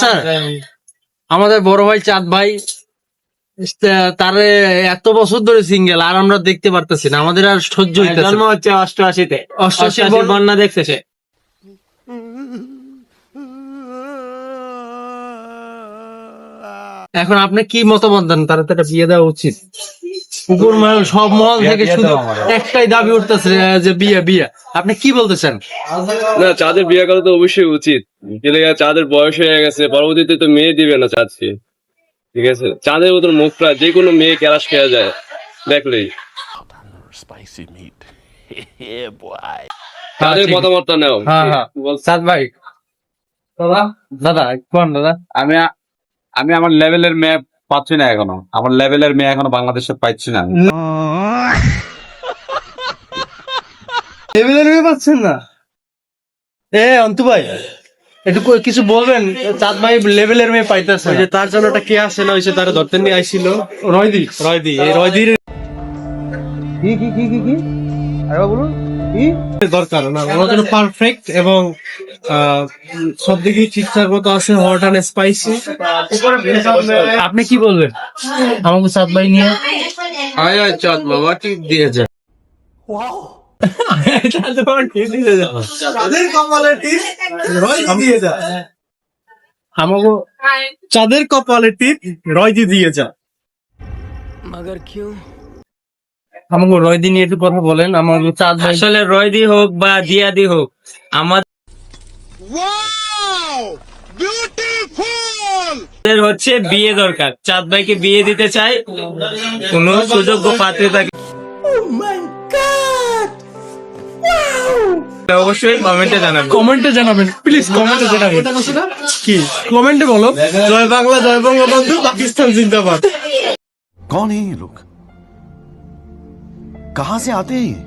Sir আমাদের বড় ভাই চাঁদ ভাই তারে এত বছর ধরে সিঙ্গেল, আর আমরা দেখতে পারতেছি না, আমাদের আর সহ্য হইতেছে জন্ম না। হচ্ছে 88-তে, 88 88 বন্যা দেখছে সে। এখন আপনি কি মতামত দেন? তার তো একটা বিয়ে দেওয়া উচিত। উপর মহল সব মহল থেকে শুধু একটাই দাবি উঠতেছে যে বিয়ে বিয়ে। আপনি কি বলতেছেন? না, চাঁদের বিয়ে করা তো অবশ্যই উচিত। চাঁদের বয়স হয়ে গেছে, পরবর্তীতে তো মেয়ে দিবে না চাঁদকে। ঠিক আছে, চাঁদের মতন মুখটা যে কোনো মেয়ে ক্যারাস খেয়ে যায় দেখলেই। Spicy meat. Yeah, boy. চাঁদের মতামতটা নেও। হ্যাঁ হ্যাঁ চাঁদ ভাই। দাদা দাদা কোন দাদা? আমি আমার লেভেলের মেয়ে পাচ্ছি না এখনো। আমার লেভেলের মেয়ে এখনো বাংলাদেশে পাচ্ছি না। লেভেলের মেয়ে পাচ্ছেন না? অন্তু ভাই একটু কিছু বলবেন? চাঁদ ভাই লেভেলের মেয়ে পাইতেছে ওই যে তার জন্য একটা কে আসে না, ওই যে তারা ধরতে নিয়ে আইছিল রয়দি। এই রয়দির কি কি কি কি কি আরে বলুন কি দরকার না, ওনার জন্য পারফেক্ট এবং সব দিকে ঠিকঠাক মতো আছে, হট অ্যান্ড স্পাইসি। আপনি কি বলবেন আমাকে চাঁদ ভাই নিয়ে? আয় আয় চাঁদ বাবা ঠিক দিয়েছে। আমাকে চাঁদের কপালে টিপ রয়দি দিয়ে যা। আমাকে রয়দি নিয়ে একটু কথা বলেন। আমাকে চাঁদ ভাই আসলে রয়দি হোক বা দিয়াদি হোক, আমাদের হচ্ছে বিয়ে দরকার। চাঁদ ভাইকে বিয়ে দিতে চাই, কোন সুযোগ্য পাত্রী তাকে অবশ্যই কমেন্টে জানাবেন। কমেন্টে জানাবেন প্লিজ, কমেন্টে জানাবেন। কি কমেন্টে বলো, জয় বাংলা, জয় বঙ্গবন্ধু, পাকিস্তান জিন্দাবাদ। कौन है ये लोग? कहां से आते हैं ये?